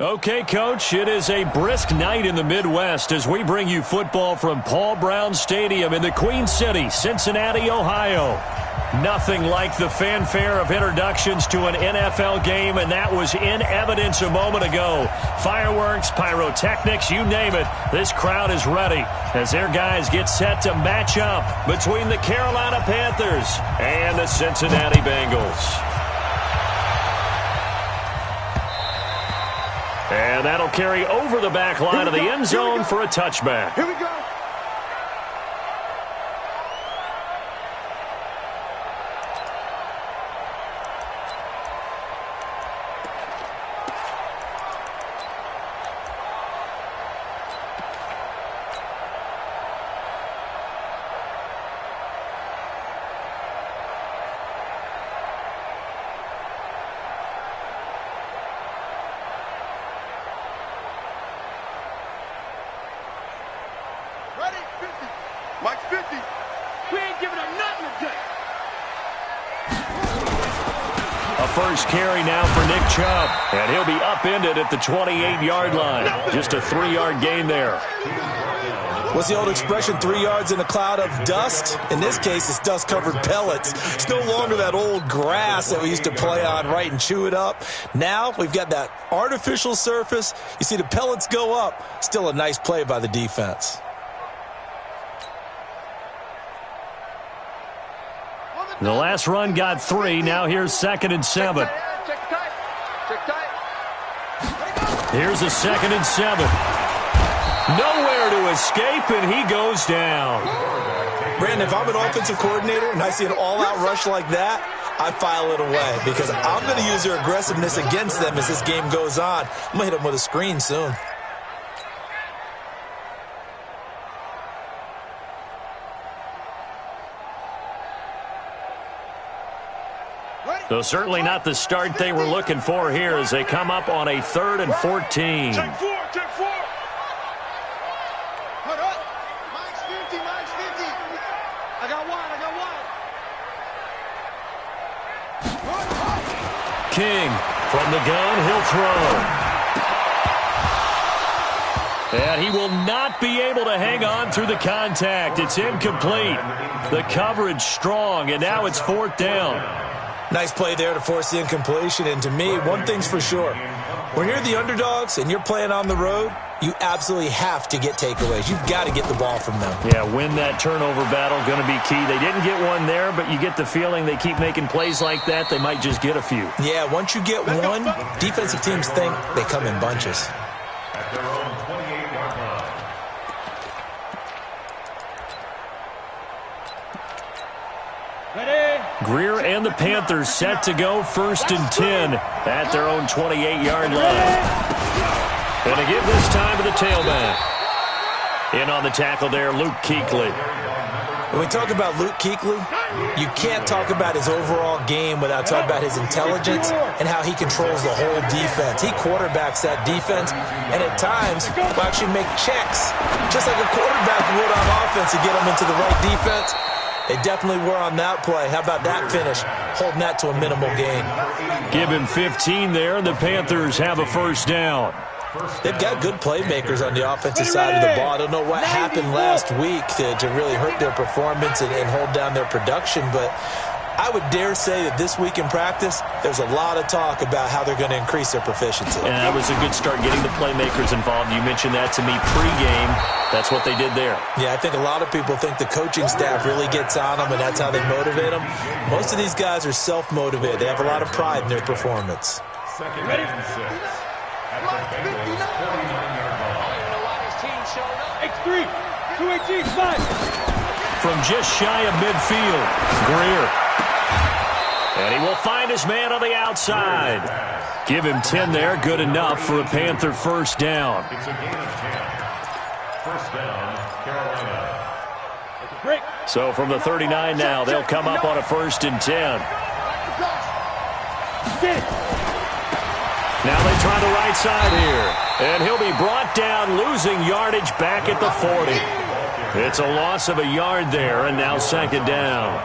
Okay, Coach, it is a brisk night in the Midwest as we bring you football from Paul Brown Stadium in the Queen City, Cincinnati, Ohio. Nothing like the fanfare of introductions to an NFL game, and that was in evidence a moment ago. Fireworks, pyrotechnics, you name it. This crowd is ready as their guys get set to match up between the Carolina Panthers and the Cincinnati Bengals. And that'll carry over the back line of the end zone for a touchback. Here we go. Mike's 50. We ain't giving him nothing today. A first carry now for Nick Chubb. And he'll be upended at the 28-yard line. Just a 3-yard gain there. What's the old expression, 3 yards in a cloud of dust? In this case, it's dust-covered pellets. It's no longer that old grass that we used to play on, right, and chew it up. Now we've got that artificial surface. You see the pellets go up. Still a nice play by the defense. The last run got 3. Now here's 2nd and 7. Here's a 2nd and 7. Nowhere to escape, and he goes down. Brandon, if I'm an offensive coordinator and I see an all-out rush like that, I file it away because I'm going to use their aggressiveness against them as this game goes on. I'm going to hit them with a screen soon. So certainly not the start they were looking for here as they come up on a 3rd and 14. Take 4. Hold up. Mike's 50. I got one. King from the gun, he'll throw. And he will not be able to hang on through the contact. It's incomplete. The coverage strong, and now it's 4th down. Nice play there to force the incompletion. And to me, one thing's for sure. When you're the underdogs and you're playing on the road, you absolutely have to get takeaways. You've got to get the ball from them. Yeah, win that turnover battle, going to be key. They didn't get one there, but you get the feeling they keep making plays like that, they might just get a few. Yeah, once you get one, defensive teams think they come in bunches. At their own 28-yard line. Greer and the Panthers set to go 1st and 10 at their own 28-yard line. And to give this time to the tailback. In on the tackle there, Luke Kuechly. When we talk about Luke Kuechly, you can't talk about his overall game without talking about his intelligence and how he controls the whole defense. He quarterbacks that defense, and at times will actually make checks, just like a quarterback would on offense to get them into the right defense. They definitely were on that play. How about that finish? Holding that to a minimal gain. Give him 15 there, and the Panthers have a 1st down. They've got good playmakers on the offensive side of the ball. I don't know what happened last week to really hurt their performance and hold down their production, but I would dare say that this week in practice, there's a lot of talk about how they're going to increase their proficiency. And that was a good start getting the playmakers involved. You mentioned that to me pregame. That's what they did there. Yeah, I think a lot of people think the coaching staff really gets on them, and that's how they motivate them. Most of these guys are self-motivated. They have a lot of pride in their performance. Second and 6. At the Bengals' 49-yard line. X3, 218, slide. From just shy of midfield, Greer. And he will find his man on the outside. Give him 10 there, good enough for a Panther 1st down. It's a gain of 10. 1st down, Carolina. So from the 39 now, they'll come up on a 1st and 10. Now they try the right side here. And he'll be brought down, losing yardage back at the 40. It's a loss of a yard there, and now 2nd down.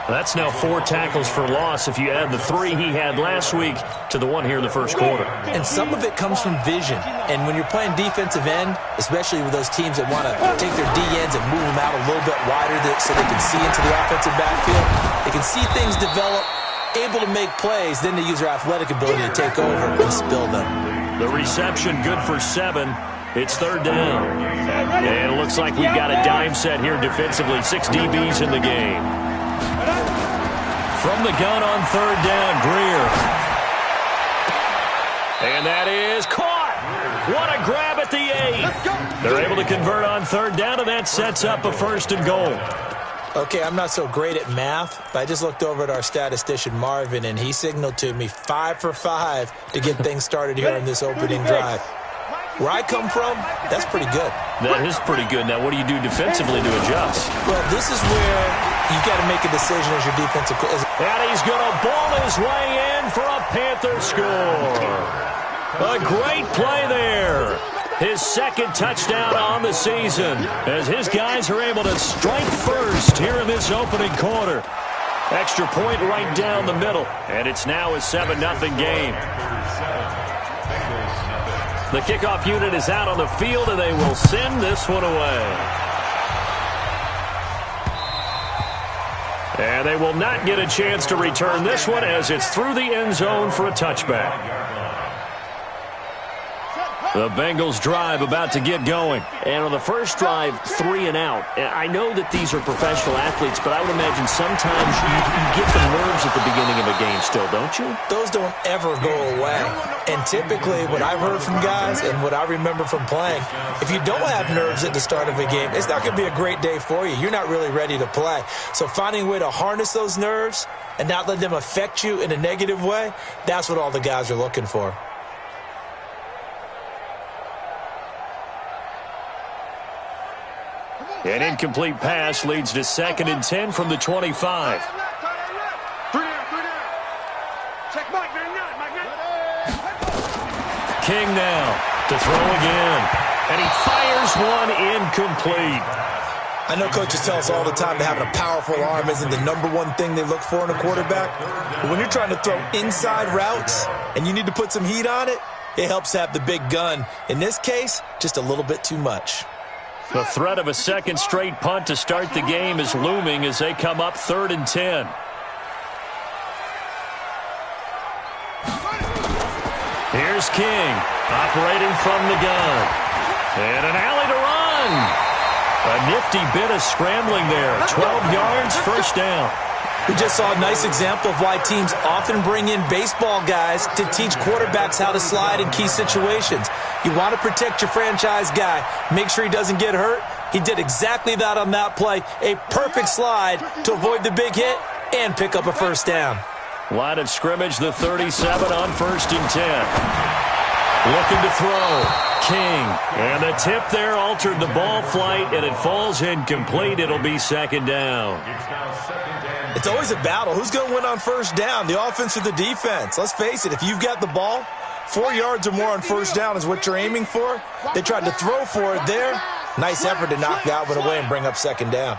That's now 4 tackles for loss if you add the 3 he had last week to the 1 here in the first quarter. And some of it comes from vision. And when you're playing defensive end, especially with those teams that want to take their D-ends and move them out a little bit wider so they can see into the offensive backfield, they can see things develop, able to make plays, then they use their athletic ability to take over and spill them. The reception good for 7. It's 3rd down. And it looks like we've got a dime set here defensively. 6 DBs in the game. From the gun on 3rd down, Greer. And that is caught. What a grab at the 8. They're able to convert on 3rd down, and that sets up a 1st and goal. Okay, I'm not so great at math, but I just looked over at our statistician, Marvin, and he signaled to me 5 for 5 to get things started here on this opening drive. Where I come from, that's pretty good. That is pretty good. Now, what do you do defensively to adjust? Well, this is where you got to make a decision as your defensive. And he's going to ball his way in for a Panther score. A great play there. His 2nd touchdown on the season as his guys are able to strike first here in this opening quarter. Extra point right down the middle, and it's now a 7-0 game. The kickoff unit is out on the field, and they will send this one away. And they will not get a chance to return this one as it's through the end zone for a touchback. The Bengals drive about to get going. And on the first drive, 3 and out. I know that these are professional athletes, but I would imagine sometimes you get the nerves at the beginning of a game still, don't you? Those don't ever go away. And typically, what I've heard from guys and what I remember from playing, if you don't have nerves at the start of a game, it's not going to be a great day for you. You're not really ready to play. So finding a way to harness those nerves and not let them affect you in a negative way, that's what all the guys are looking for. An incomplete pass leads to 2nd and 10 from the 25. 3 down. Check Mike, King now to throw again. And he fires one incomplete. I know coaches tell us all the time that having a powerful arm isn't the #1 thing they look for in a quarterback. But when you're trying to throw inside routes and you need to put some heat on it, it helps to have the big gun. In this case, just a little bit too much. The threat of a 2nd straight punt to start the game is looming as they come up 3rd and 10. Here's King operating from the gun. And an alley to run. A nifty bit of scrambling there. 12 yards, 1st down. We just saw a nice example of why teams often bring in baseball guys to teach quarterbacks how to slide in key situations. You want to protect your franchise guy. Make sure he doesn't get hurt. He did exactly that on that play. A perfect slide to avoid the big hit and pick up a 1st down. Line of scrimmage, the 37 on 1st and 10. Looking to throw. King. And the tip there altered the ball flight, and it falls incomplete. It'll be 2nd down. It's always a battle. Who's going to win on 1st down, the offense or the defense? Let's face it, if you've got the ball, 4 yards or more on 1st down is what you're aiming for. They tried to throw for it there. Nice effort to knock that one away and bring up 2nd down.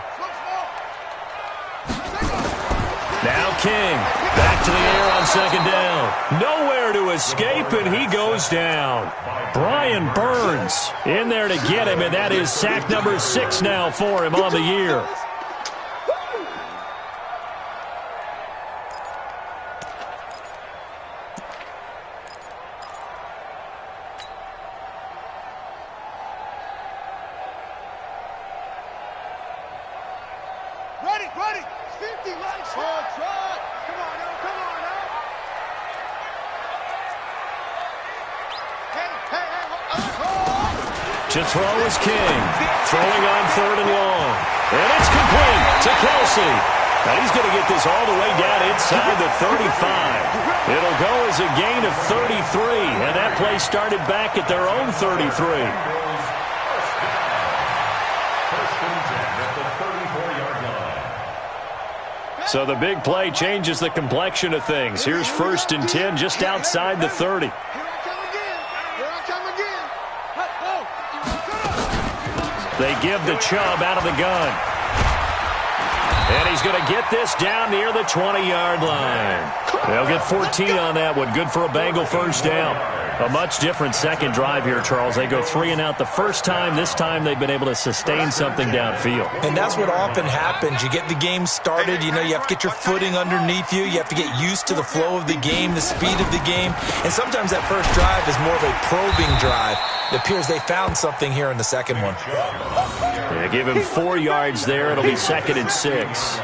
Now King back to the air on 2nd down. Nowhere to escape, and he goes down. Brian Burns in there to get him, and that is sack number 6 now for him on the year. Ready. 50, right shot. Come on now. To throw is King. Throwing on 3rd and long. And it's complete to Kelsey. Now he's going to get this all the way down inside the 35. It'll go as a gain of 33. And that play started back at their own 33. So the big play changes the complexion of things. Here's 1st and 10 just outside the 30. Here I come again. They give the Chubb out of the gun. And he's going to get this down near the 20-yard line. They'll get 14 on that one. Good for a Bengal first down. A much different second drive here, Charles. They go 3 and out the first time. This time they've been able to sustain something downfield. And that's what often happens. You get the game started. You know, you have to get your footing underneath you. You have to get used to the flow of the game, the speed of the game. And sometimes that first drive is more of a probing drive. It appears they found something here in the second one. Yeah, give him 4 yards there. It'll be 2nd and 6.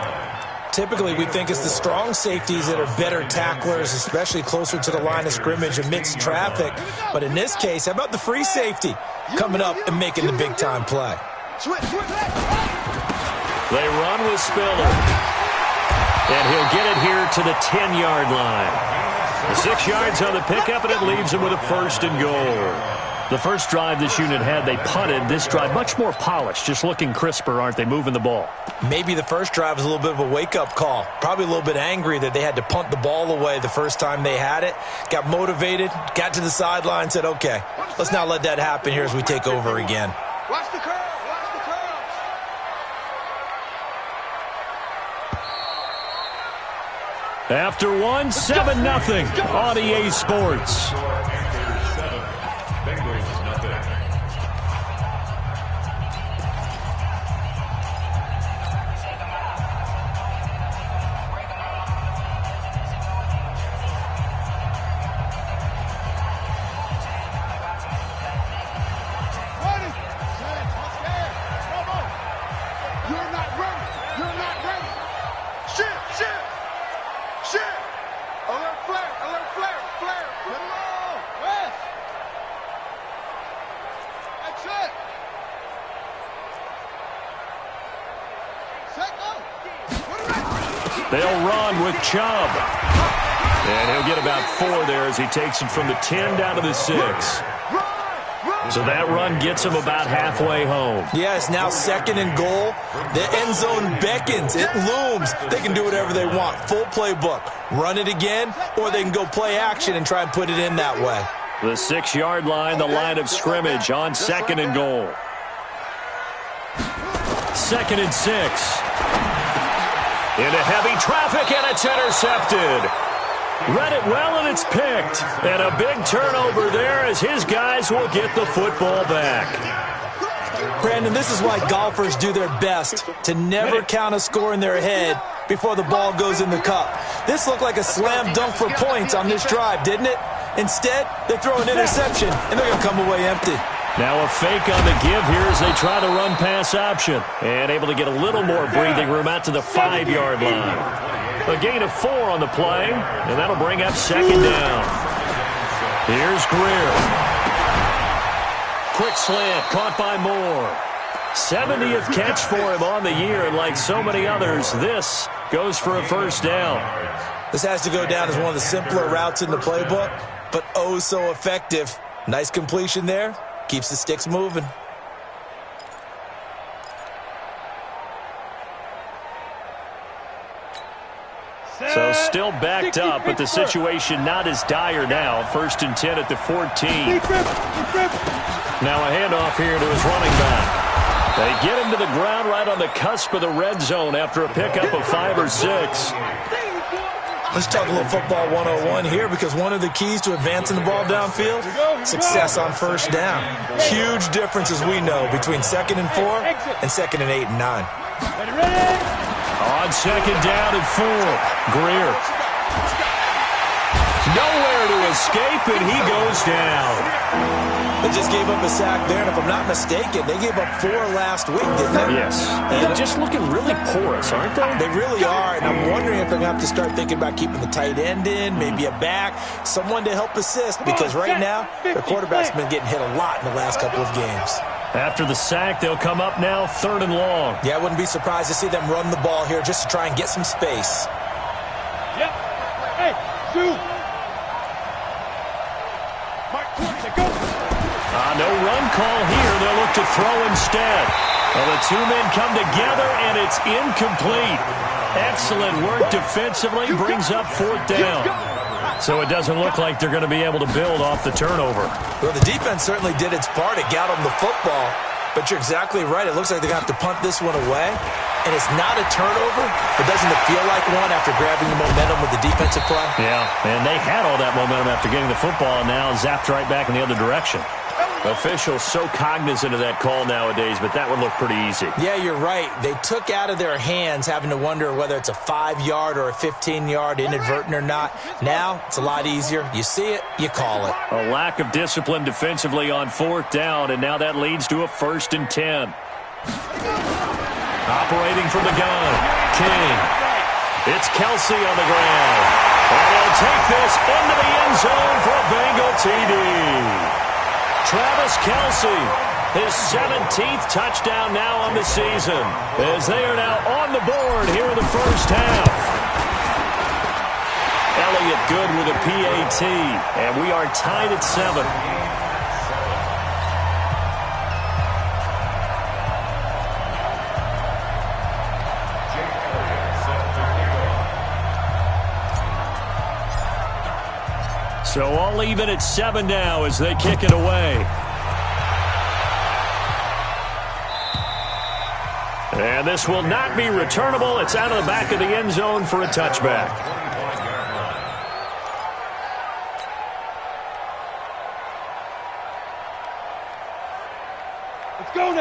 Typically, we think it's the strong safeties that are better tacklers, especially closer to the line of scrimmage amidst traffic. But in this case, how about the free safety coming up and making the big-time play? They run with Spiller. And he'll get it here to the 10-yard line. 6 yards on the pickup, and it leaves him with a 1st and goal. The first drive this unit had, they punted. This drive, much more polished, just looking crisper, aren't they, moving the ball? Maybe the first drive was a little bit of a wake-up call. Probably a little bit angry that they had to punt the ball away the first time they had it. Got motivated, got to the sideline, said, okay, let's not let that happen here as we take over again. Watch the curve. Watch the curve. After one, 7-0 on EA Sports. They'll run with Chubb. And he'll get about 4 there as he takes it from the 10 down to the 6. So that run gets him about halfway home. Yeah, it's now 2nd and goal. The end zone beckons. It looms. They can do whatever they want. Full playbook. Run it again, or they can go play action and try and put it in that way. The 6-yard line, the line of scrimmage on 2nd and goal. 2nd and 6. Into heavy traffic, and it's intercepted. Read it well, and it's picked. And a big turnover there as his guys will get the football back. Brandon, this is why golfers do their best to never count a score in their head before the ball goes in the cup. This looked like a slam dunk for points on this drive, didn't it? Instead, they throw an interception, and they're going to come away empty. Now a fake on the give here as they try to run pass option. And able to get a little more breathing room out to the 5-yard line. A gain of 4 on the play, and that'll bring up 2nd down. Here's Greer. Quick slant, caught by Moore. 70th catch for him on the year, and like so many others, this goes for a 1st down. This has to go down as one of the simpler routes in the playbook, but oh so effective. Nice completion there. Keeps the sticks moving. So still backed up, but the situation not as dire now. 1st and 10 at the 14. Now a handoff here to his running back. They get him to the ground right on the cusp of the red zone after a pickup of 5 or 6. Let's talk a little football 101 here, because one of the keys to advancing the ball downfield, success on 1st down. Huge difference, as we know, between 2nd and 4 and 2nd and 8 and 9. On 2nd down and 4, Greer. Nowhere to escape, and he goes down. They just gave up a sack there, and if I'm not mistaken, they gave up 4 last week, didn't they? Yes. They're just looking really porous, aren't they? They really are, and I'm wondering if they're going to have to start thinking about keeping the tight end in, maybe a back, someone to help assist, because right now, their quarterback's been getting hit a lot in the last couple of games. After the sack, they'll come up now 3rd and long. Yeah, I wouldn't be surprised to see them run the ball here just to try and get some space. Yep. Hey, 2. No run call here. They'll look to throw instead. Well, the 2 men come together, and it's incomplete. Excellent work defensively. Brings up 4th down. So it doesn't look like they're going to be able to build off the turnover. Well, the defense certainly did its part. It got them the football. But you're exactly right. It looks like they're going to have to punt this one away. and it's not a turnover, but doesn't it feel like one after grabbing the momentum with the defensive play? Yeah, and they had all that momentum after getting the football, and now zapped right back in the other direction. Officials so cognizant of that call nowadays, but that would look pretty easy. Yeah, you're right. They took out of their hands having to wonder whether it's a 5-yard or a 15-yard inadvertent or not. Now, it's a lot easier. You see it, you call it. A lack of discipline defensively on 4th down, and now that leads to a 1st and 10. Operating from the gun, King. It's Kelsey on the ground. And he'll take this into the end zone for a Bengal TD. Travis Kelsey, his 17th touchdown now on the season, as they are now on the board here in the first half. Elliott good with a PAT, and we are tied at 7. So all even at 7 now as they kick it away. And this will not be returnable. It's out of the back of the end zone for a touchback.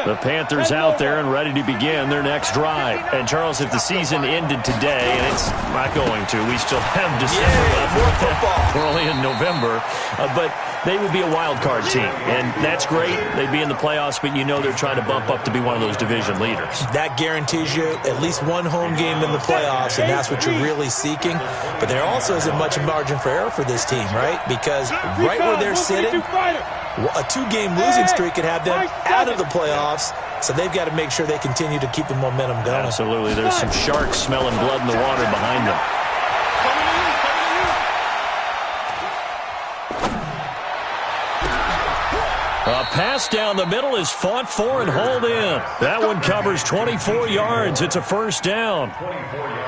The Panthers out there and ready to begin their next drive. And, Charles, if the season ended today, and it's not going to, we still have December left. More football. We're only in November. But they would be a wild card team. And that's great. They'd be in the playoffs, but you know they're trying to bump up to be one of those division leaders. That guarantees you at least one home game in the playoffs, and that's what you're really seeking. But there also isn't much margin for error for this team, right? Because right where they're sitting, a 2-game losing streak could have them out of the playoffs, so they've got to make sure they continue to keep the momentum going. Absolutely. There's some sharks smelling blood in the water behind them. A pass down the middle is fought for and hauled in. That one covers 24 yards. It's a 1st down.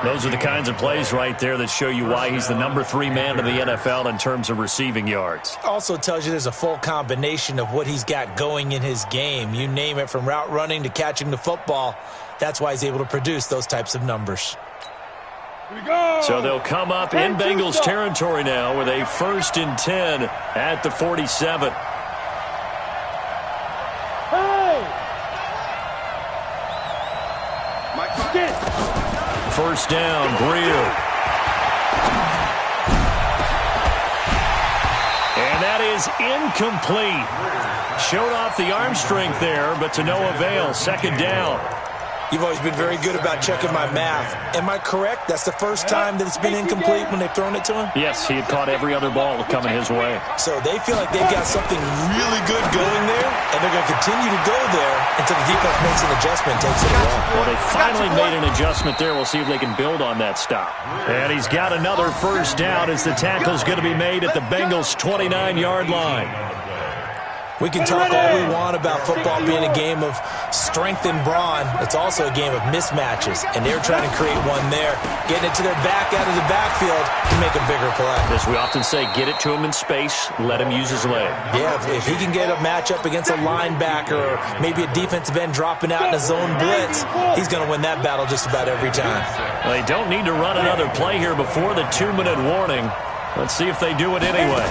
Those are the kinds of plays right there that show you why he's the number 3 man in the NFL in terms of receiving yards. Also tells you there's a full combination of what he's got going in his game. You name it, from route running to catching the football. That's why he's able to produce those types of numbers. So they'll come up in Bengals territory now with a 1st and 10 at the 47. First down, Breer. And that is incomplete. Showed off the arm strength there, but to no avail. 2nd down. You've always been very good about checking my math. Am I correct? That's the first time that it's been incomplete when they've thrown it to him? Yes, he had caught every other ball coming his way. So they feel like they've got something really good going there, and they're going to continue to go there until the defense makes an adjustment and takes it away. Well, they finally made an adjustment there. We'll see if they can build on that stop. And he's got another 1st down as the tackle's going to be made at the Bengals' 29-yard line. We can talk all we want about football being a game of strength and brawn. It's also a game of mismatches, and they're trying to create one there. Getting it to their back out of the backfield to make a bigger play. As we often say, get it to him in space, let him use his leg. Yeah, if he can get a matchup against a linebacker or maybe a defensive end dropping out in a zone blitz, he's going to win that battle just about every time. Well, they don't need to run another play here before the 2-minute warning. Let's see if they do it anyway.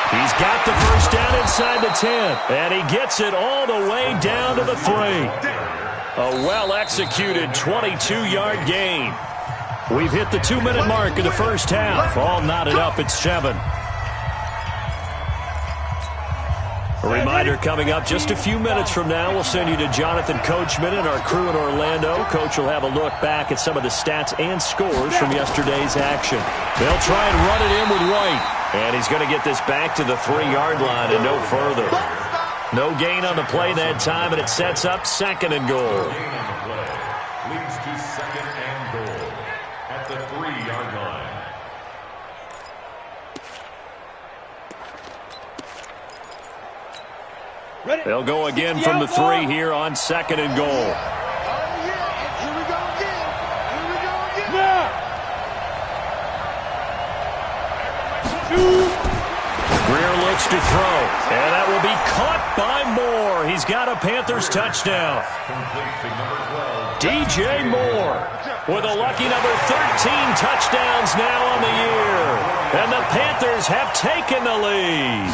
He's got the 1st down inside the 10, and he gets it all the way down to the 3. A well-executed 22-yard gain. We've hit the 2-minute mark in the first half. All knotted up at 7. A reminder coming up just a few minutes from now. We'll send you to Jonathan Coachman and our crew in Orlando. Coach will have a look back at some of the stats and scores from yesterday's action. They'll try and run it in with White. And he's going to get this back to the 3-yard line and no further. No gain on the play that time, and it sets up 2nd and goal. Leads to 2nd and goal at the 3-yard line. They'll go again from the 3 here on 2nd and goal. Greer looks to throw, and that will be caught by Moore. He's got a Panthers touchdown. DJ Moore with a lucky number 13 touchdowns now on the year. And the Panthers have taken the lead.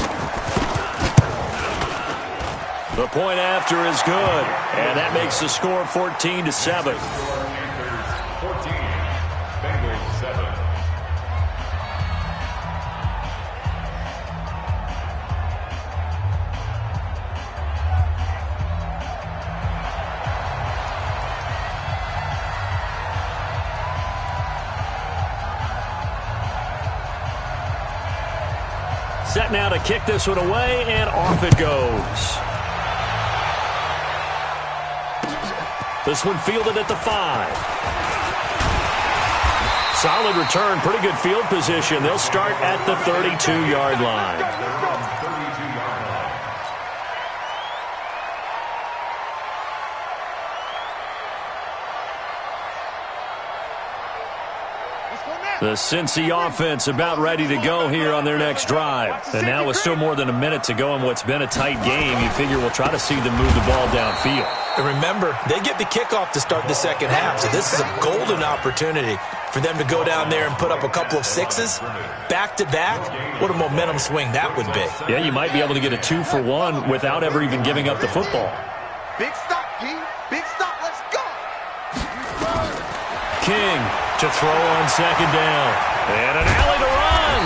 The point after is good, and that makes the score 14-7. Set now to kick this one away, and off it goes. This one fielded at the 5. Solid return, pretty good field position. They'll start at the 32-yard line. The Cincy offense about ready to go here on their next drive. And now with still more than a minute to go in what's been a tight game, you figure we'll try to see them move the ball downfield. And remember, they get the kickoff to start the second half, so this is a golden opportunity for them to go down there and put up a couple of sixes back-to-back. What a momentum swing that would be. Yeah, you might be able to get a 2-for-1 without ever even giving up the football. Big stop, King. Big stop. Let's go. King to throw on second down. And an alley to run.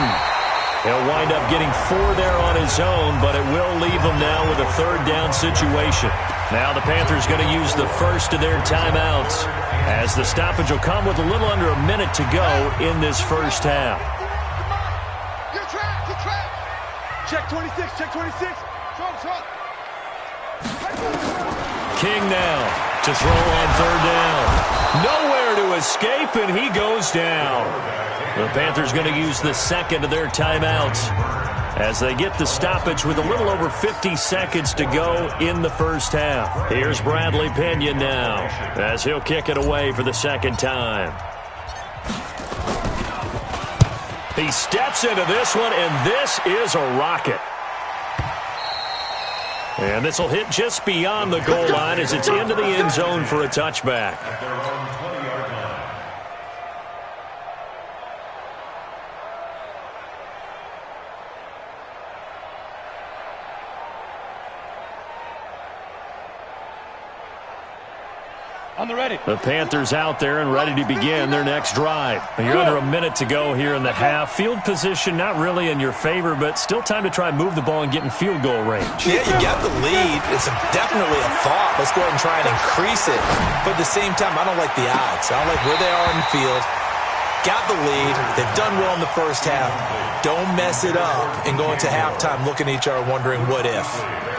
He'll wind up getting 4 there on his own, but it will leave him now with a third down situation. Now the Panthers going to use the first of their timeouts, as the stoppage will come with a little under a minute to go in this first half. Good track. Good track. Check 26. Check 26. Throw. King now to throw on third down. Nowhere to escape, and he goes down. The Panthers going to use the second of their timeouts as they get the stoppage with a little over 50 seconds to go in the first half. Here's Bradley Pena now as he'll kick it away for the second time. He steps into this one, and this is a rocket. And this will hit just beyond the goal line as it's into the end zone for a touchback. On the ready. The Panthers out there and ready to begin their next drive. You're under a minute to go here in the half. Field position not really in your favor, but still time to try and move the ball and get in field goal range. Yeah, you got the lead. It's definitely a thought. Let's go ahead and try and increase it. But at the same time, I don't like the odds. I don't like where they are in the field. Got the lead. They've done well in the first half. Don't mess it up and go into halftime looking at each other wondering what if.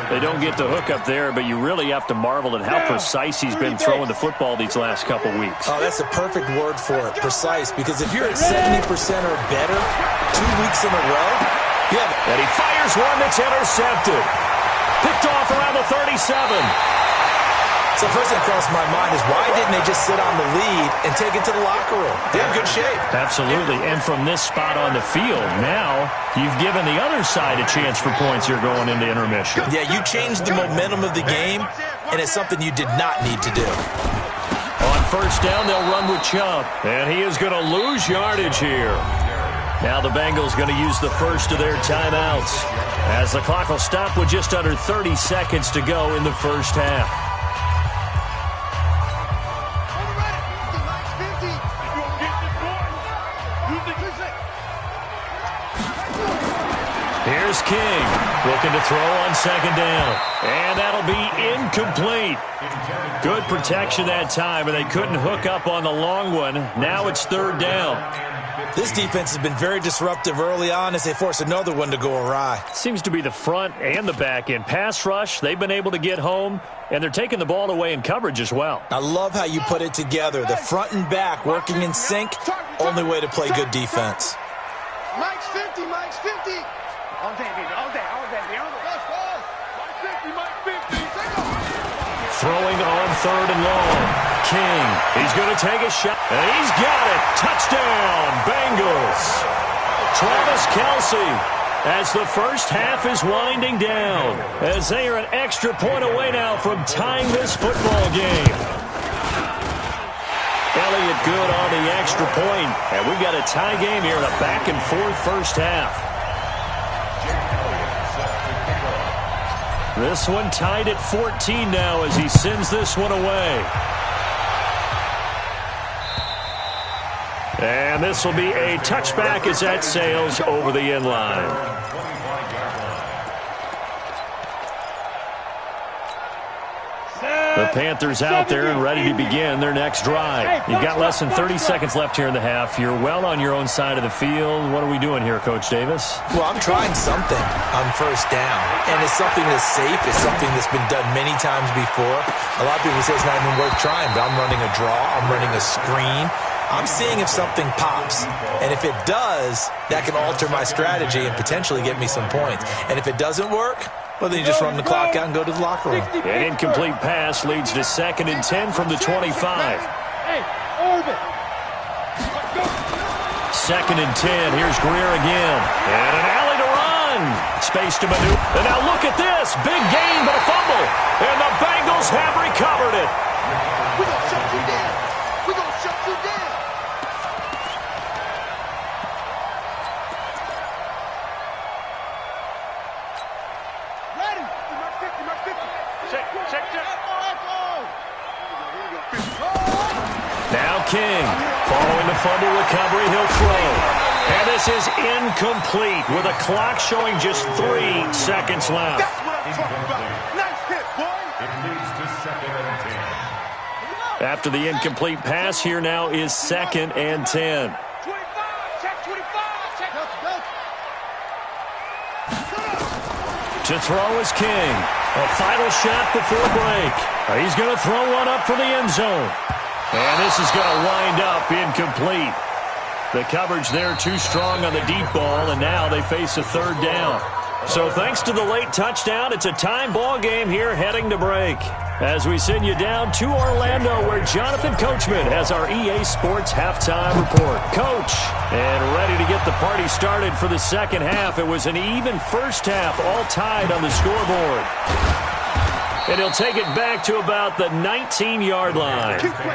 They don't get the hook up there, but you really have to marvel at how precise he's been throwing the football these last couple weeks. Oh, that's a perfect word for it, precise, because if you're at 70% or better 2 weeks in a row, yeah. And he fires one that's intercepted. Picked off around the 37. So first thing crossed my mind is why didn't they just sit on the lead and take it to the locker room? They're in good shape. Absolutely. And from this spot on the field, now you've given the other side a chance for points here going into intermission. Yeah, you changed the momentum of the game, and it's something you did not need to do. On first down, they'll run with Chubb. And he is going to lose yardage here. Now the Bengals going to use the first of their timeouts, as the clock will stop with just under 30 seconds to go in the first half. Here's King, looking to throw on second down. And that'll be incomplete. Good protection that time, and they couldn't hook up on the long one. Now it's third down. This defense has been very disruptive early on as they force another one to go awry. Seems to be the front and the back end. Pass rush, they've been able to get home, and they're taking the ball away in coverage as well. I love how you put it together. The front and back working in sync, only way to play good defense. Mike's 50, Mike's 50. All day, baby, all day, all day. Let's go. Mike's 50, Mike's 50. Throwing on third and long. King, he's going to take a shot, and he's got it. Touchdown, Bengals. Travis Kelce as the first half is winding down, as they are an extra point away now from tying this football game. Elliott good on the extra point, and we've got a tie game here in a back-and-forth first half. This one tied at 14 now as he sends this one away. And this will be a touchback as that sails over the end line. The Panthers out there and ready to begin their next drive. You've got less than 30 seconds left here in the half. You're well on your own side of the field. What are we doing here, Coach Davis? Well, I'm trying something on first down, and it's something that's safe. It's something that's been done many times before. A lot of people say it's not even worth trying, but I'm running a draw. I'm running a screen. I'm seeing if something pops, and if it does, that can alter my strategy and potentially get me some points. And if it doesn't work, well, then you just run the clock out and go to the locker room. An incomplete pass leads to 2nd and 10 from the 25. Hey, orbit. 2nd and 10. Here's Greer again. And an alley to run. Space to maneuver. And now look at this. Big gain, but a fumble. And the Bengals have recovered it. We're going to shut you down. We're going to shut you down. Ready. Mark 50. Check. Now King. Following the fumble recovery, he'll throw. And this is incomplete with a clock showing just 3 seconds left. That's what I'm talking about. Nice hit, boy. It leads to 2nd and 10. After the incomplete pass, here now is 2nd and 10. 25. Check 25. Check. To throw is King. A final shot before break. He's going to throw one up for the end zone. And this is going to wind up incomplete. The coverage there too strong on the deep ball, and now they face a 3rd down. So thanks to the late touchdown, it's a time ball game here heading to break. As we send you down to Orlando, where Jonathan Coachman has our EA Sports halftime report. Coach, and ready to get the party started for the second half. It was an even first half, all tied on the scoreboard. And he'll take it back to about the 19-yard line. First and 10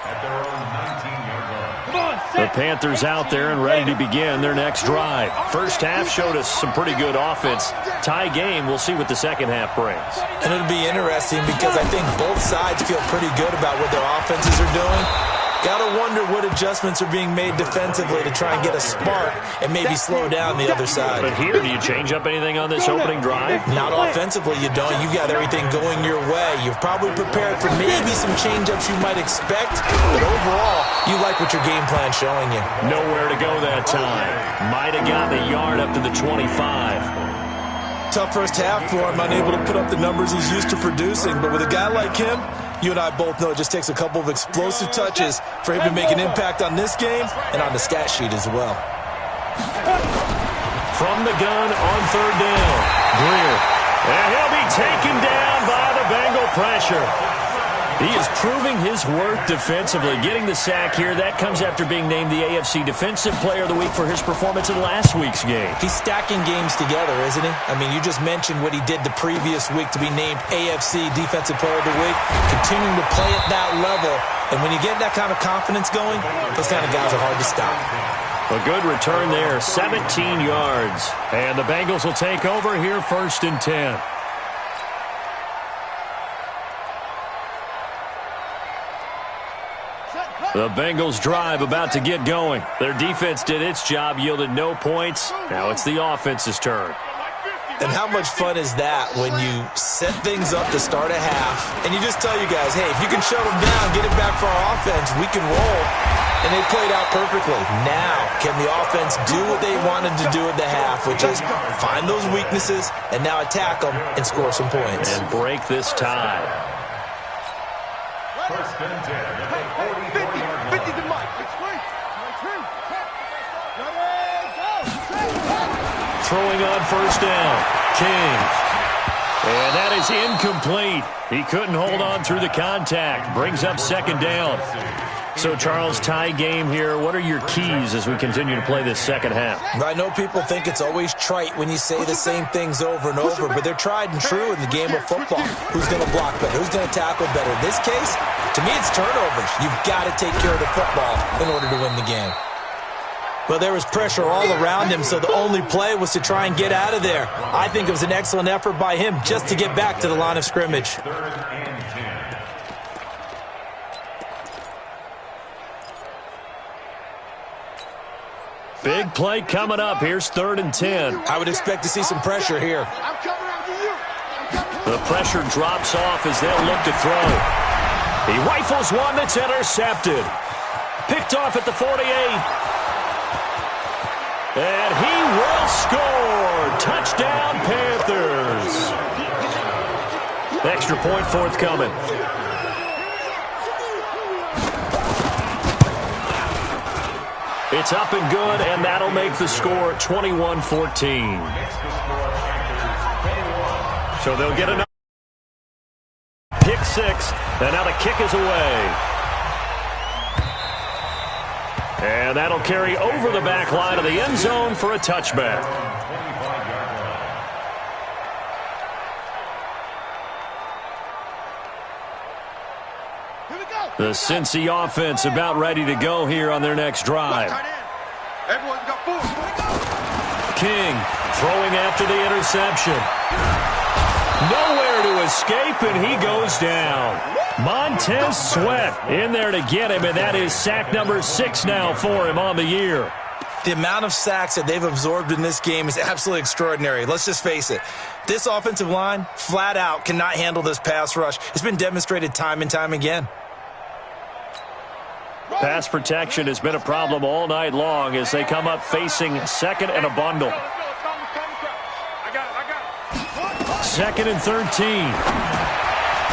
at their own 19-yard line. Come on, The Panthers out there and ready to begin their next drive. First half showed us some pretty good offense. Tie game, we'll see what the second half brings. And it'll be interesting because I think both sides feel pretty good about what their offenses are doing. Got to wonder what adjustments are being made defensively to try and get a spark and maybe slow down the other side. But here, do you change up anything on this opening drive? Not offensively, you don't. You got everything going your way. You've probably prepared for maybe some change-ups you might expect, but overall, you like what your game plan's showing you. Nowhere to go that time. Might have gotten a yard up to the 25. Tough first half for him, unable to put up the numbers he's used to producing, but with a guy like him, you and I both know it just takes a couple of explosive touches for him to make an impact on this game and on the stat sheet as well. From the gun on 3rd down, Greer. And he'll be taken down by the Bengal pressure. He is proving his worth defensively. Getting the sack here, that comes after being named the AFC Defensive Player of the Week for his performance in last week's game. He's stacking games together, isn't he? I mean, you just mentioned what he did the previous week to be named AFC Defensive Player of the Week, continuing to play at that level. And when you get that kind of confidence going, those kind of guys are hard to stop. A good return there, 17 yards. And the Bengals will take over here 1st and 10. The Bengals drive about to get going. Their defense did its job, yielded no points. Now it's the offense's turn. And how much fun is that when you set things up to start a half and you just tell you guys, hey, if you can shut them down, get it back for our offense, we can roll. And they played out perfectly. Now, can the offense do what they wanted to do at the half, which is find those weaknesses and now attack them and score some points. And break this tie. 1st and 10 at the 44-yard line. 50 to Mike. Throwing on 1st down, King. And that is incomplete. He couldn't hold on through the contact. Brings up 2nd down. So, Charles, tie game here. What are your keys as we continue to play this second half? I know people think it's always trite when you say the same things over and over, but they're tried and true in the game of football. Who's going to block better? Who's going to tackle better? In this case, to me, it's turnovers. You've got to take care of the football in order to win the game. Well, there was pressure all around him, so the only play was to try and get out of there. I think it was an excellent effort by him just to get back to the line of scrimmage. Big play coming up. Here's 3rd and 10. I would expect to see some pressure here. The pressure drops off as they'll look to throw. He rifles one that's intercepted. Picked off at the 48. And he will score. Touchdown, Panthers. Extra point forthcoming. It's up and good, and that'll make the score 21-14. So they'll get another pick 6, and now the kick is away. And that'll carry over the back line of the end zone for a touchback. The Cincy offense about ready to go here on their next drive. King throwing after the interception. Nowhere to escape, and he goes down. Montez Sweat in there to get him, and that is sack number 6 now for him on the year. The amount of sacks that they've absorbed in this game is absolutely extraordinary. Let's just face it. This offensive line, flat out, cannot handle this pass rush. It's been demonstrated time and time again. Pass protection has been a problem all night long as they come up facing 2nd and a bundle. 2nd and 13.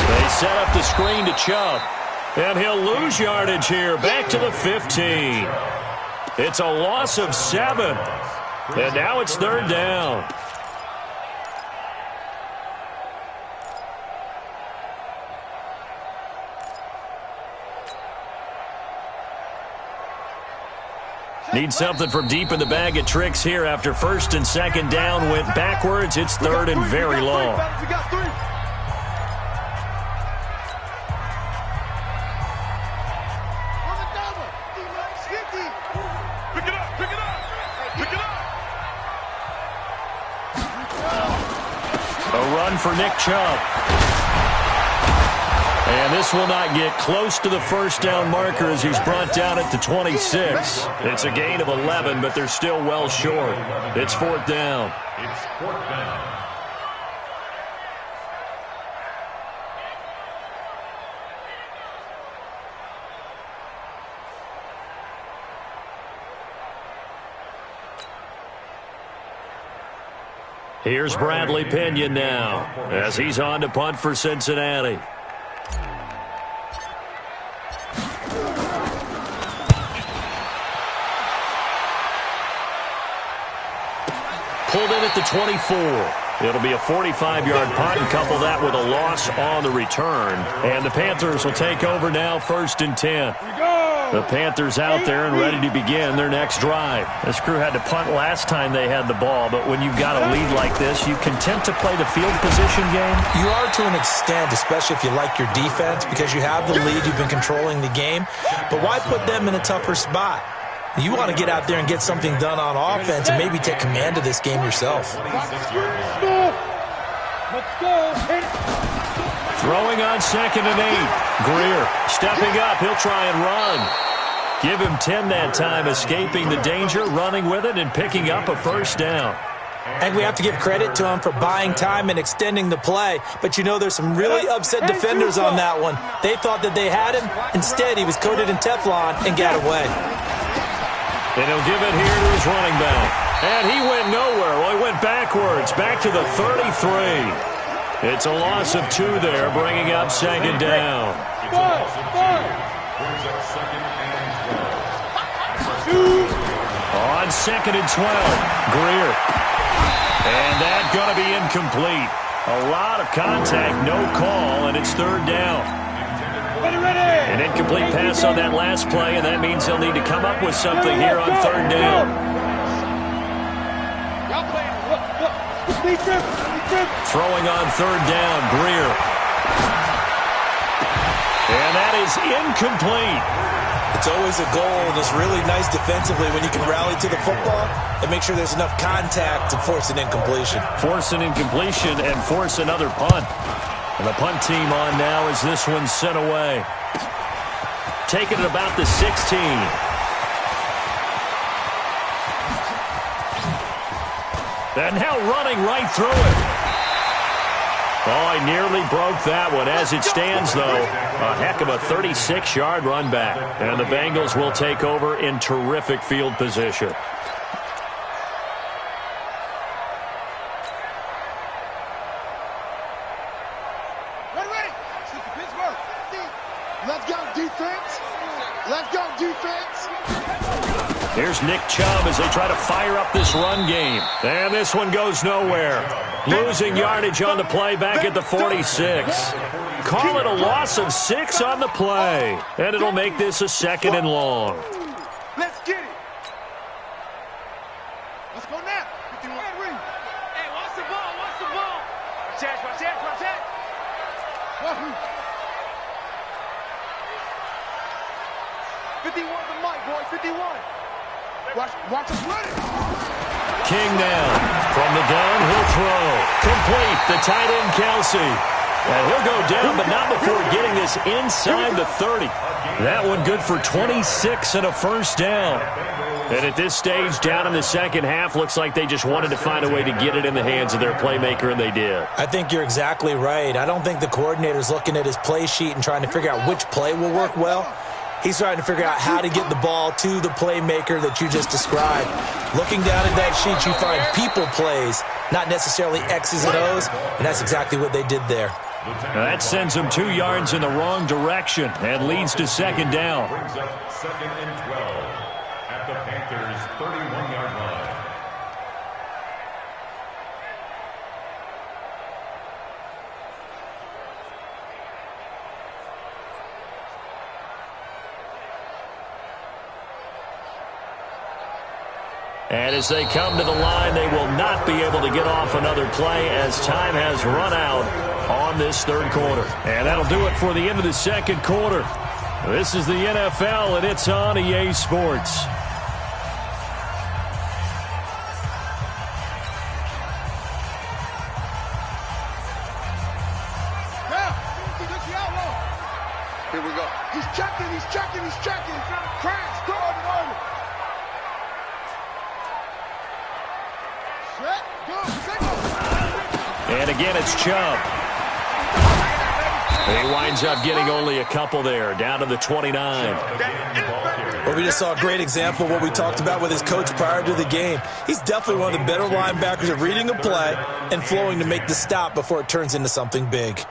They set up the screen to Chubb. And he'll lose yardage here. Back to the 15. It's a loss of 7. And now it's 3rd down. Need something from deep in the bag of tricks here after 1st and 2nd down went backwards. It's 3rd and very long. A run for Nick Chubb. And this will not get close to the 1st down marker as he's brought down at the 26. It's a gain of 11, but they're still well short. It's 4th down. It's 4th down. Here's Bradley Pinion now as he's on to punt for Cincinnati. Pulled in at the 24. It'll be a 45-yard punt, and couple that with a loss on the return. And the Panthers will take over now, 1st and 10. The Panthers out there and ready to begin their next drive. This crew had to punt last time they had the ball, but when you've got a lead like this, you content to play the field position game? You are to an extent, especially if you like your defense, because you have the lead, you've been controlling the game. But why put them in a tougher spot? You want to get out there and get something done on offense and maybe take command of this game yourself. Throwing on 2nd and 8. Greer stepping up. He'll try and run. Give him 10 that time, escaping the danger, running with it, and picking up a 1st down. And we have to give credit to him for buying time and extending the play. But you know there's some really upset defenders on that one. They thought that they had him. Instead, he was coated in Teflon and got away. And he'll give it here to his running back. And he went nowhere. Well, he went backwards, back to the 33. It's a loss of 2 there, bringing up 2nd down. On 2nd and 12, Greer. And that's going to be incomplete. A lot of contact, no call, and it's 3rd down. And An incomplete pass on that last play, and that means they'll need to come up with something here on third down. Throwing on third down, Greer. And that is incomplete. It's always a goal, and it's really nice defensively when you can rally to the football and make sure there's enough contact to force an incompletion. Force an incompletion and force another punt. And the punt team on now as this one's sent away. Taking it about the 16. And now running right through it. Oh, I nearly broke that one. As it stands, though, a heck of a 36-yard run back. And the Bengals will take over in terrific field position. Ready. Pittsburgh. Let's go, defense. Let's go, defense. Here's Nick Chubb as they try to fire up this run game. And this one goes nowhere. Losing yardage on the play back at the 46. Call it a loss of 6 on the play. And it'll make this a 2nd and long. Let's get it. Let's go now. 51. Hey, watch the ball. Watch the ball. Watch that. 51 the mic, boy. 51. Watch us run it. King now from the downhill throw. Complete. The tight end, Kelsey. And he'll go down, but not before getting this inside the 30. That one good for 26 and a first down. And at this stage, down in the second half, looks like they just wanted to find a way to get it in the hands of their playmaker, and they did. I think you're exactly right. I don't think the coordinator's looking at his play sheet and trying to figure out which play will work well. He's trying to figure out how to get the ball to the playmaker that you just described. Looking down at that sheet, you find people plays, not necessarily X's and O's, and that's exactly what they did there. Now that sends them 2 yards in the wrong direction and leads to 2nd down. Brings up 2nd and 12 at the Panthers' 31-yard line. And as they come to the line, they will not be able to get off another play as time has run out on this third quarter. And that'll do it for the end of the second quarter. This is the NFL, and it's on EA Sports. Here we go. He's checking. Crash, go over. Set, go. And again, it's Chubb. He winds up getting only a couple there, down to the 29. Well, we just saw a great example of what we talked about with his coach prior to the game. He's definitely one of the better linebackers at reading a play and flowing to make the stop before it turns into something big.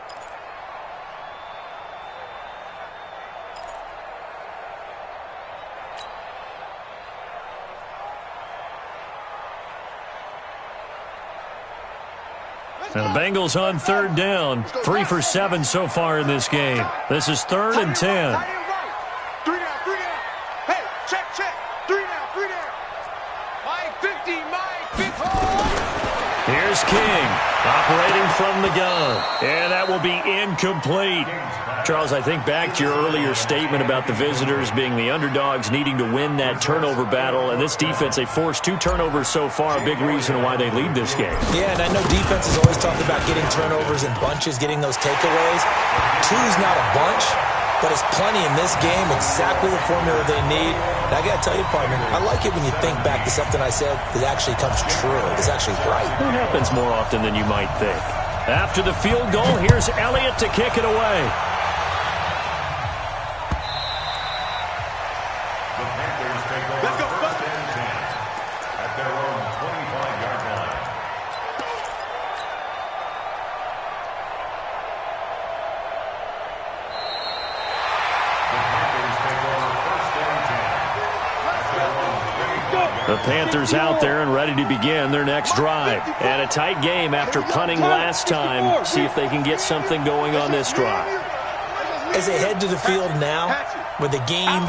And the Bengals on third down, 3 for 7 so far in this game. This is 3rd and 10. 3 down. Hey, check. 3 down. Mike 50. Here's King, operating from the gun. And that will be incomplete. Charles, I think back to your earlier statement about the visitors being the underdogs needing to win that turnover battle. And this defense, they forced 2 turnovers so far, a big reason why they lead this game. Yeah, and I know defense has always talked about getting turnovers in bunches, getting those takeaways. 2's not a bunch, but it's plenty in this game, exactly the formula they need. And I got to tell you, partner, I like it when you think back to something I said that actually comes true. It's actually right. It happens more often than you might think. After the field goal, here's Elliott to kick it away. The Panthers out there and ready to begin their next drive. And a tight game after punting last time. See if they can get something going on this drive. as they head to the field now, with the game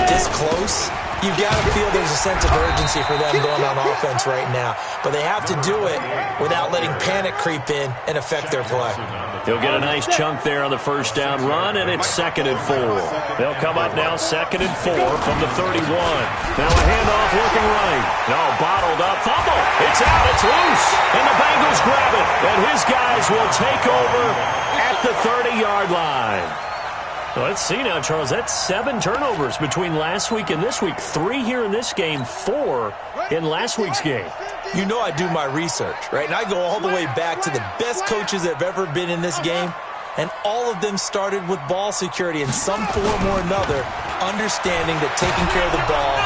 this close, you've got to feel there's a sense of urgency for them going on offense right now. But they have to do it without letting panic creep in and affect their play. He'll get a nice chunk there on the first down run, and it's 2nd and 4. They'll come up now 2nd and 4 from the 31. Now a handoff looking right. No, bottled up. Fumble. It's out. It's loose. And the Bengals grab it. And his guys will take over at the 30-yard line. Well, let's see now, Charles. That's 7 turnovers between last week and this week. 3 here in this game, 4 in last week's game. You know I do my research, right? And I go all the way back to the best coaches that have ever been in this game, and all of them started with ball security in some form or another, understanding that taking care of the ball.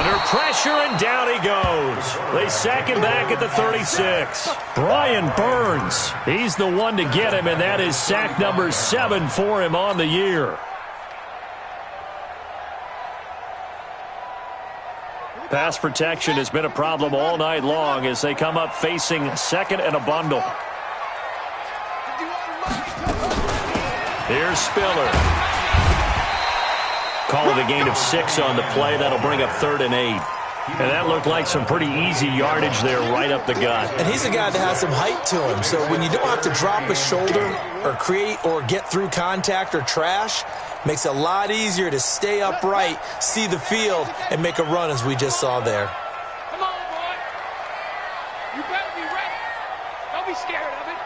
Under pressure, and down he goes. They sack him back at the 36. Brian Burns, he's the one to get him, and that is sack number 7 for him on the year. Pass protection has been a problem all night long as they come up facing 2nd and a bundle. Here's Spiller. Call it a gain of 6 on the play. That'll bring up 3rd and 8. And that looked like some pretty easy yardage there right up the gut. And he's a guy that has some height to him. So when you don't have to drop a shoulder or create or get through contact or trash, makes it a lot easier to stay upright, see the field, and make a run as we just saw there. Come on, boy. You better be ready. Don't be scared of it.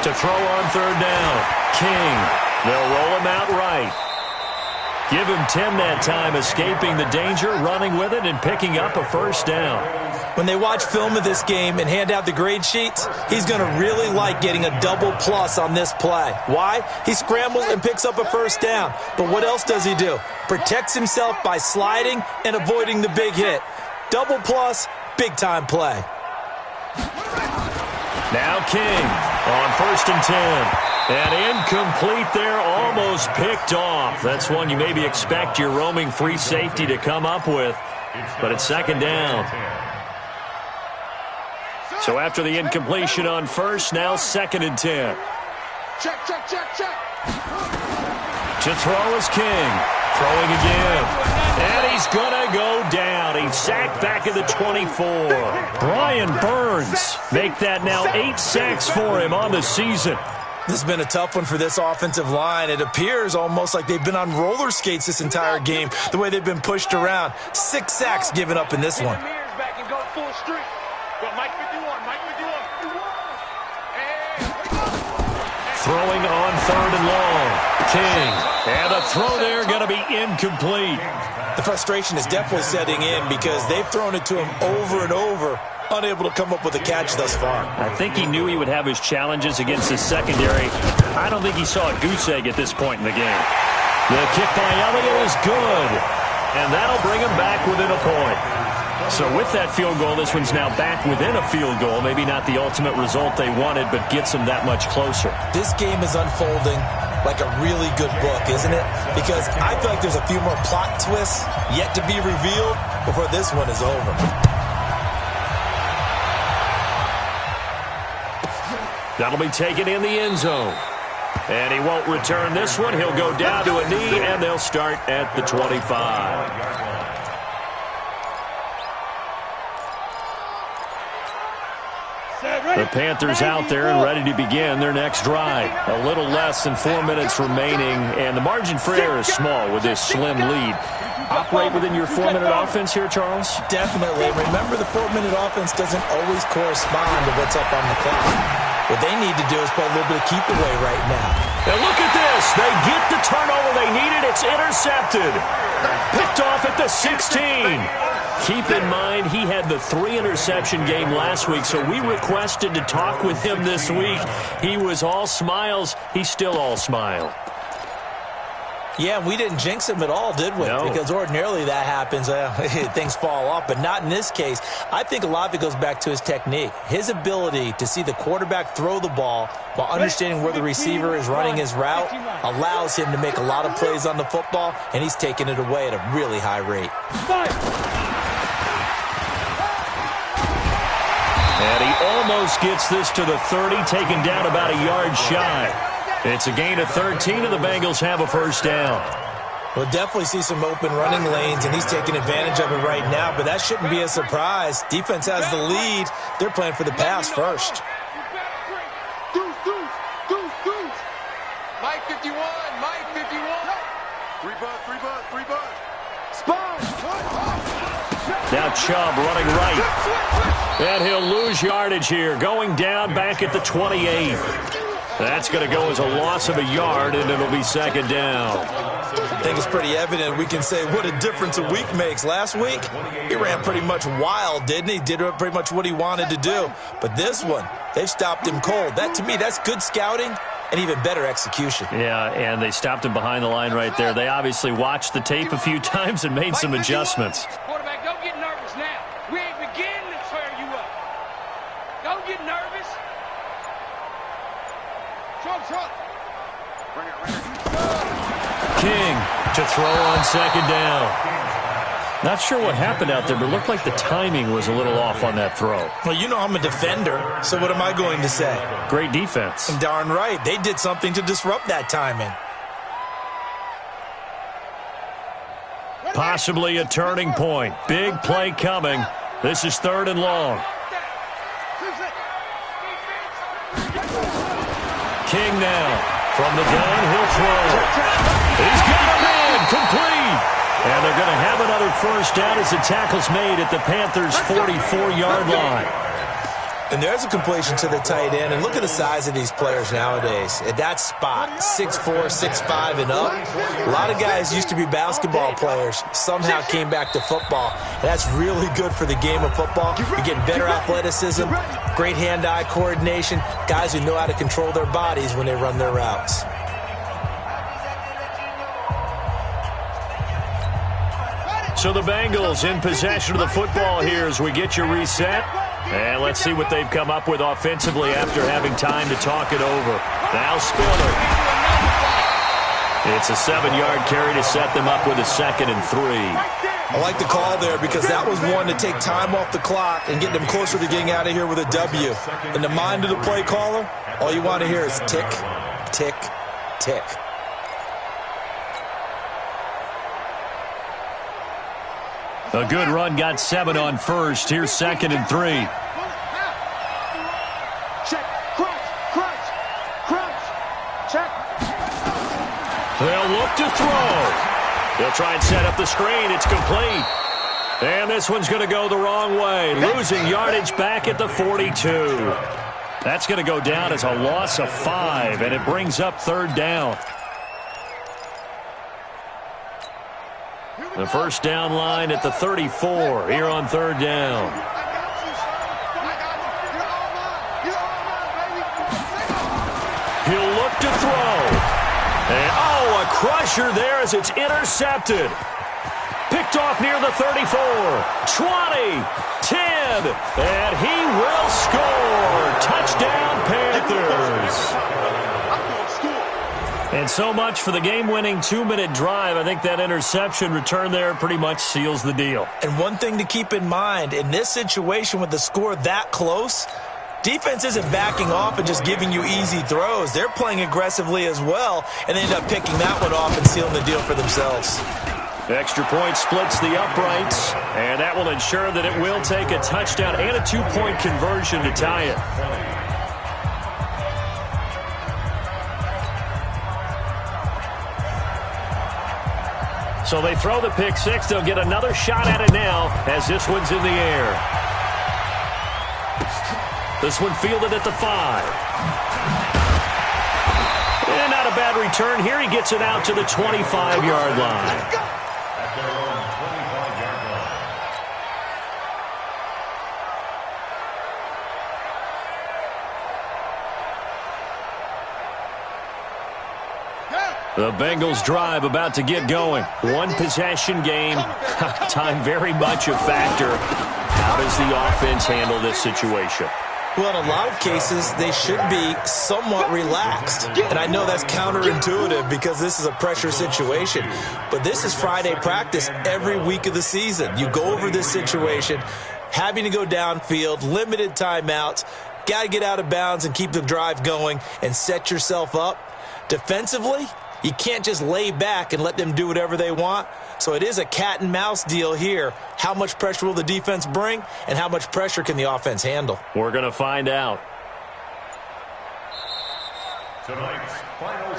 To throw on 3rd down. King. They'll roll him out right. Give him 10 that time, escaping the danger, running with it, and picking up a 1st down. When they watch film of this game and hand out the grade sheets, he's going to really like getting a double plus on this play. Why? He scrambles and picks up a 1st down. But what else does he do? Protects himself by sliding and avoiding the big hit. Double plus, big-time play. Now King on 1st and 10. And incomplete there, almost picked off. That's one you maybe expect your roaming free safety to come up with. But it's 2nd down. So after the incompletion on 1st, now 2nd and 10. Check, check, check, check. To throw is King. Throwing again. And he's going to go down. He's sacked back at the 24. Brian Burns make that now 8 sacks for him on the season. This has been a tough one for this offensive line. It appears almost like they've been on roller skates this entire game, the way they've been pushed around. 6 sacks given up in this one. Back and go full streak. Go Mike 51, Mike 51. Throwing on 3rd and long. King. And a throw there going to be incomplete. The frustration is definitely setting in because they've thrown it to him over and over, unable to come up with a catch thus far. I think he knew he would have his challenges against his secondary. I don't think he saw a goose egg at this point in the game. The kick by Elliott is good, and that'll bring him back within a point. So with that field goal, this one's now back within a field goal. Maybe not the ultimate result they wanted, but gets them that much closer. This game is unfolding like a really good book, isn't it? Because I feel like there's a few more plot twists yet to be revealed before this one is over. That'll be taken in the end zone. And he won't return this one. He'll go down to a knee, and they'll start at the 25. The Panthers out there and ready to begin their next drive. A little less than 4 minutes remaining, and the margin for error is small with this slim lead. Operate within your 4-minute offense here, Charles? Definitely. Remember, the 4-minute offense doesn't always correspond to what's up on the clock. What they need to do is play a little bit of keep away right now. And look at this. They get the turnover they needed. It's intercepted. Picked off at the 16. Keep in mind, he had the 3-interception game last week, so we requested to talk with him this week. He was all smiles. He's still all smile. Yeah, we didn't jinx him at all, did we? No. Because ordinarily that happens. Things fall off, but not in this case. I think a lot of it goes back to his technique. His ability to see the quarterback throw the ball while understanding where the receiver is running his route allows him to make a lot of plays on the football, and he's taking it away at a really high rate. And he almost gets this to the 30, taken down about a yard shy. It's a gain of 13, and the Bengals have a first down. We'll definitely see some open running lanes, and he's taking advantage of it right now, but that shouldn't be a surprise. Defense has the lead. They're playing for the pass first. Mike 51, Mike 51. Three buzz. Spawn. Now Chubb running right. And he'll lose yardage here. Going down back at the 28. That's going to go as a loss of a yard, and it'll be second down. I think it's pretty evident. We can say what a difference a week makes. Last week, he ran pretty much wild, didn't he? Did pretty much what he wanted to do. But this one, they've stopped him cold. That, to me, that's good scouting and even better execution. Yeah, and they stopped him behind the line right there. They obviously watched the tape a few times and made some adjustments. Quarterback, don't get nervous now. We ain't beginning to tear you up. Don't get nervous. Trump. King to throw on second down. Not sure what happened out there, but it looked like the timing was a little off on that throw. Well, you know I'm a defender, so what am I going to say? Great defense. Darn right. They did something to disrupt that timing. Possibly a turning point. Big play coming. This is 3rd and long. King now. From the gun, he'll throw. He's got a man. Complete. And they're going to have another first down as the tackle's made at the Panthers' 44-yard line. And there's a completion to the tight end. And look at the size of these players nowadays. At that spot, 6'4", 6'5", and up. A lot of guys used to be basketball players. Somehow came back to football. And that's really good for the game of football. You're getting better athleticism, great hand-eye coordination, guys who know how to control their bodies when they run their routes. So the Bengals in possession of the football here as we get you reset. And let's see what they've come up with offensively after having time to talk it over. Now Spiller. It's a 7-yard carry to set them up with a 2nd and 3. I like the call there because that was one to take time off the clock and get them closer to getting out of here with a W. In the mind of the play caller, all you want to hear is tick, tick, tick. A good run got 7 on first. Here's 2nd and 3. Check. Crunch. Check. They'll look to throw. They'll try and set up the screen. It's complete. And this one's going to go the wrong way. Losing yardage back at the 42. That's going to go down as a loss of 5, and it brings up 3rd down. The first down line at the 34 here on 3rd down. He'll look to throw. And, a crusher there as it's intercepted. Picked off near the 34, 20, 10, and he will score. Touchdown, Panthers. And so much for the game-winning 2-minute drive. I think that interception return there pretty much seals the deal. And one thing to keep in mind, in this situation with the score that close, defense isn't backing off and just giving you easy throws. They're playing aggressively as well, and they end up picking that one off and sealing the deal for themselves. Extra point splits the uprights, and that will ensure that it will take a touchdown and a 2-point conversion to tie it. So they throw the pick six. They'll get another shot at it now as this one's in the air. This one fielded at the 5. And not a bad return here. He gets it out to the 25-yard line. The Bengals drive about to get going. One possession game. Time very much a factor. How does the offense handle this situation? Well, in a lot of cases, they should be somewhat relaxed. And I know that's counterintuitive because this is a pressure situation. But this is Friday practice every week of the season. You go over this situation, having to go downfield, limited timeouts, got to get out of bounds and keep the drive going and set yourself up. Defensively, you can't just lay back and let them do whatever they want. So it is a cat and mouse deal here. How much pressure will the defense bring, and how much pressure can the offense handle? We're going to find out.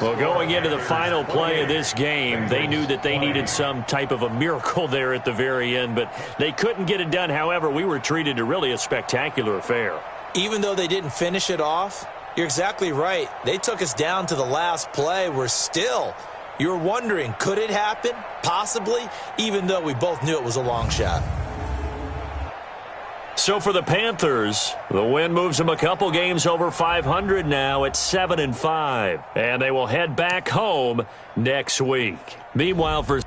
Well, going into the final play of this game, they knew that they needed some type of a miracle there at the very end, but they couldn't get it done. However, we were treated to really a spectacular affair. Even though they didn't finish it off, you're exactly right. They took us down to the last play. You're wondering, could it happen? Possibly, even though we both knew it was a long shot. So for the Panthers, the win moves them a couple games over 500 now at 7-5. And they will head back home next week. Meanwhile, for